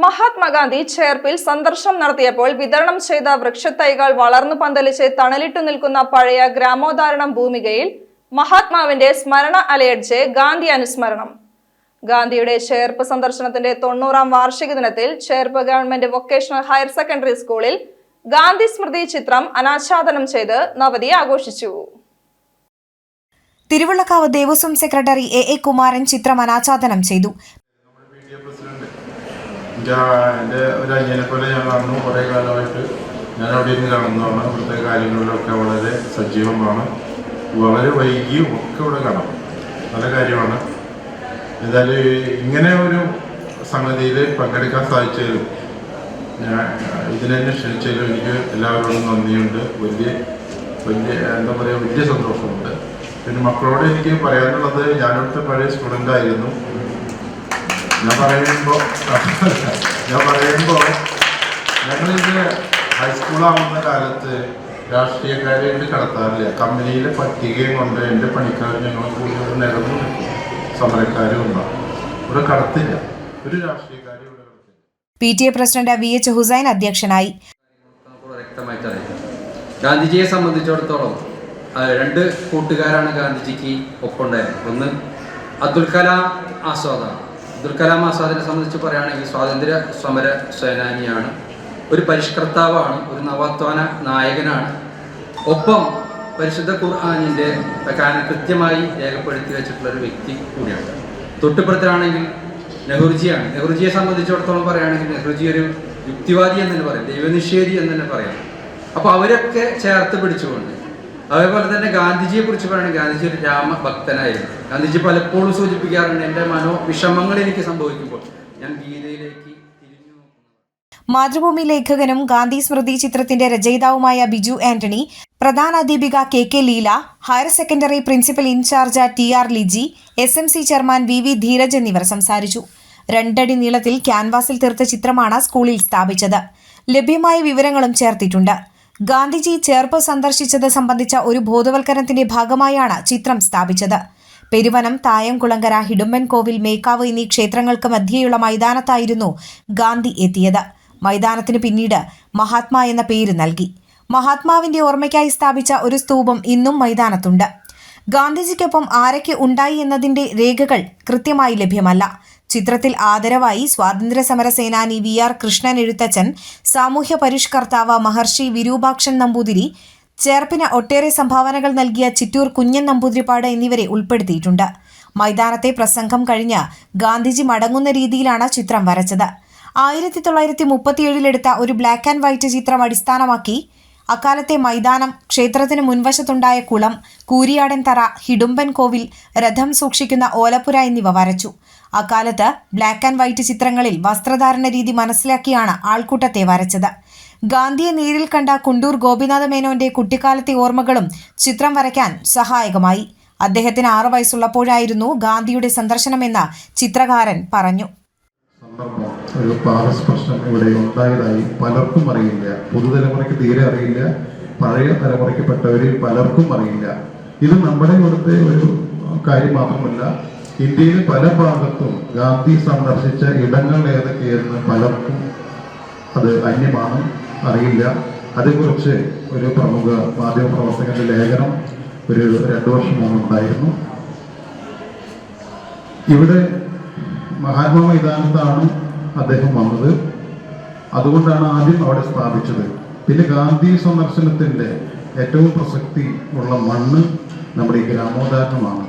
മഹാത്മാഗാന്ധി ചേർപ്പിൽ സന്ദർശനം നടത്തിയപ്പോൾ വിതരണം ചെയ്ത വൃക്ഷത്തൈകൾ വളർന്നു പന്തലിച്ച് തണലിട്ടു നിൽക്കുന്ന പഴയ ഗ്രാമോദാഹരണം ഭൂമികയിൽ മഹാത്മാവിന്റെ സ്മരണ അലയടിച്ച് ഗാന്ധി അനുസ്മരണം. ഗാന്ധിയുടെ ചേർപ്പ് സന്ദർശനത്തിന്റെ 90-ാം വാർഷിക ദിനത്തിൽ Cherpu government vocational higher secondary സ്കൂളിൽ ഗാന്ധി സ്മൃതി ചിത്രം അനാച്ഛാദനം ചെയ്ത് നവതി ആഘോഷിച്ചു. തിരുവുള്ളക്കാവ് ദേവസ്വം സെക്രട്ടറി എ കുമാരൻ ചിത്രം അനാച്ഛാദനം ചെയ്തു. എൻ്റെ ഒരു അനിയനെ പോലെ ഞാൻ കാണുന്നു. കുറേ കാലമായിട്ട് ഞാൻ അവിടെ ഇരുന്ന് കാണുന്നതാണ്. ഇവിടുത്തെ കാര്യങ്ങളിലൊക്കെ വളരെ സജീവമാണ്. വളരെ വൈകിയും ഒക്കെ ഇവിടെ കാണാം. നല്ല കാര്യമാണ്. എന്തായാലും ഇങ്ങനെ ഒരു സംഗതിയിൽ പങ്കെടുക്കാൻ സാധിച്ചതിലും ഞാൻ ഇതിനെന്നെ ക്ഷണിച്ചതിലും എനിക്ക് എല്ലാവരോടും നന്ദിയുണ്ട്. വലിയ എന്താ പറയുക, വലിയ സന്തോഷമുണ്ട്. പിന്നെ മക്കളോട് എനിക്ക് പറയാനുള്ളത്, ഞാനിവിടുത്തെ പഴയ സ്റ്റുഡൻ്റ് ആയിരുന്നു. ഞാൻ പറയുമ്പോൾ ഞങ്ങളിത് ഹൈസ്കൂളാവുന്ന കാലത്ത് രാഷ്ട്രീയക്കാരായിട്ട് കടത്താറില്ല. കമ്പനിയിലെ പട്ടികയും കൊണ്ട് എൻ്റെ പണിക്കാർ ഞങ്ങൾ കൂടുതൽ നിരന്നു നിൽക്കും. സമരക്കാരും ഉണ്ടാവും. ഇവിടെ കടത്തില്ല. ഒരു രാഷ്ട്രീയക്കാരും ഇവിടെ കടത്തില്ല. PTA പ്രസിഡന്റ് VH ഹുസൈൻ അധ്യക്ഷനായി. ഗാന്ധിജിയെ സംബന്ധിച്ചിടത്തോളം രണ്ട് കൂട്ടുകാരാണ് ഗാന്ധിജിക്ക് ഒപ്പമുണ്ടായിരുന്നത്. ഒന്ന് അബ്ദുൽ കലാം ആസാദാണ്. അബ്ദുൽ കലാം ആസാദിനെ സംബന്ധിച്ച് പറയുകയാണെങ്കിൽ സ്വാതന്ത്ര്യ സമര സേനാനിയാണ്, ഒരു പരിഷ്കർത്താവാണ്, ഒരു നവോത്ഥാന നായകനാണ്. ഒപ്പം പരിശുദ്ധ ഖുർആനിൻ്റെ കൃത്യമായി രേഖപ്പെടുത്തി വെച്ചിട്ടുള്ള ഒരു വ്യക്തി കൂടിയാണ്. തൊട്ടുപുറത്താണെങ്കിൽ നെഹ്റുജിയാണ്. നെഹ്റുജിയെ സംബന്ധിച്ചിടത്തോളം പറയുകയാണെങ്കിൽ നെഹ്റുജി ഒരു യുക്തിവാദി എന്ന് തന്നെ പറയാം, ദൈവനിഷേധി എന്ന് തന്നെ പറയാം. അപ്പോൾ അവരൊക്കെ ചേർത്ത് പിടിച്ചുകൊണ്ട്, അതേപോലെ തന്നെ ഗാന്ധിജിയെ കുറിച്ച് പറയുകയാണെങ്കിൽ ഗാന്ധിജി ഒരു രാമഭക്തനായിരുന്നു. ഗാന്ധിജി പലപ്പോഴും സൂചിപ്പിക്കാറുണ്ട്, എൻ്റെ മനോവിഷമങ്ങൾ എനിക്ക് സംഭവിക്കുമ്പോൾ ഞാൻ ഗീതയിലേക്ക് തിരിഞ്ഞു നോക്കുന്നു. മാതൃഭൂമി ലേഖകനും ഗാന്ധി സ്മൃതി ചിത്രത്തിന്റെ രചയിതാവുമായ ബിജു ആന്റണി, പ്രധാനാധ്യാപിക KK Leela, higher secondary principal in charge TR Liji, SMC chairman VV Dheeraj എന്നിവർ സംസാരിച്ചു. 2 അടി നീളത്തിൽ ക്യാൻവാസിൽ തീർത്ത ചിത്രമാണ് സ്കൂളിൽ സ്ഥാപിച്ചത്. ലഭ്യമായ വിവരങ്ങളും ചേർത്തിട്ടുണ്ട്. ഗാന്ധിജി ചേർപ്പ് സന്ദർശിച്ചത് സംബന്ധിച്ച ഒരു ബോധവൽക്കരണത്തിന്റെ ഭാഗമായാണ് ചിത്രം സ്ഥാപിച്ചത്. പെരുവനം, തായംകുളങ്ങര, ഹിഡുമ്പൻ കോവിൽ, മേക്കാവ് എന്നീ ക്ഷേത്രങ്ങൾക്ക് മധ്യേയുള്ള മൈതാനത്തായിരുന്നു ഗാന്ധി എത്തിയത്. മൈതാനത്തിന് പിന്നീട് മഹാത്മാ എന്ന പേര് നൽകി. മഹാത്മാവിന്റെ ഓർമ്മയ്ക്കായി സ്ഥാപിച്ച ഒരു സ്തൂപം ഇന്നും മൈതാനത്തുണ്ട്. ഗാന്ധിജിക്കൊപ്പം ആരൊക്കെ ഉണ്ടായി എന്നതിന്റെ രേഖകൾ കൃത്യമായി ലഭ്യമല്ല. ചിത്രത്തിൽ ആദരവായി സ്വാതന്ത്ര്യ സമര സേനാനി VR കൃഷ്ണൻ എഴുത്തച്ഛൻ, സാമൂഹ്യ പരിഷ്കർത്താവ് മഹർഷി വിരൂപാക്ഷൻ നമ്പൂതിരി, ചേർപ്പിന് ഒട്ടേറെ സംഭാവനകൾ നൽകിയ ചിറ്റൂർ കുഞ്ഞൻ നമ്പൂതിരിപ്പാട് എന്നിവരെ ഉൾപ്പെടുത്തിയിട്ടുണ്ട്. മൈതാനത്തെ പ്രസംഗം കഴിഞ്ഞ് ഗാന്ധിജി മടങ്ങുന്ന രീതിയിലാണ് ചിത്രം വരച്ചത്. 1937 ഒരു ബ്ലാക്ക് ആൻഡ് വൈറ്റ് ചിത്രം അടിസ്ഥാനമാക്കി അക്കാലത്തെ മൈതാനം, ക്ഷേത്രത്തിന് മുൻവശത്തുണ്ടായ കുളം, കൂരിയാടൻ തറ, ഹിഡുമ്പൻ കോവിൽ, രഥം സൂക്ഷിക്കുന്ന ഓലപ്പുര എന്നിവ വരച്ചു. അക്കാലത്ത് ബ്ലാക്ക് ആൻഡ് വൈറ്റ് ചിത്രങ്ങളിൽ വസ്ത്രധാരണ രീതി മനസ്സിലാക്കിയാണ് ആൾക്കൂട്ടത്തെ വരച്ചത്. ഗാന്ധിയെ നേരിൽ കണ്ട കുണ്ടൂർ ഗോപിനാഥ മേനോന്റെ കുട്ടിക്കാലത്തെ ഓർമ്മകളും ചിത്രം വരയ്ക്കാൻ സഹായകമായി. അദ്ദേഹത്തിന് 6 വയസ്സുള്ളപ്പോഴായിരുന്നു ഗാന്ധിയുടെ സന്ദർശനമെന്ന് ചിത്രകാരൻ പറഞ്ഞു. ഒരു പാറസ് പ്രശ്നം ഇവിടെ ഉണ്ടായതായി പലർക്കും അറിയില്ല. പുതുതലമുറയ്ക്ക് തീരെ അറിയില്ല. പഴയ തലമുറയ്ക്കപ്പെട്ടവരിൽ പലർക്കും അറിയില്ല. ഇത് നമ്മുടെ ഇവിടുത്തെ ഒരു കാര്യം മാത്രമല്ല, ഇന്ത്യയിൽ പല ഭാഗത്തും ഗാന്ധി സന്ദർശിച്ച ഇടങ്ങൾ ഏതൊക്കെയെന്ന് പലർക്കും അത് അന്യമാണ്, അറിയില്ല. അതേക്കുറിച്ച് ഒരു പ്രമുഖ മാധ്യമപ്രവർത്തകന്റെ ലേഖനം ഒരു 2 വർഷം മുമ്പ് ഉണ്ടായിരുന്നു. ഇവിടെ മഹാത്മാ മൈതാനത്താണ് അദ്ദേഹം വന്നത്. അതുകൊണ്ടാണ് ആദ്യം അവിടെ സ്ഥാപിച്ചത്. പിന്നെ ഗാന്ധി സന്ദർശനത്തിൻ്റെ ഏറ്റവും പ്രസക്തി ഉള്ള മണ്ണ് നമ്മുടെ ഈ ഗ്രാമോദാഹരണമാണ്.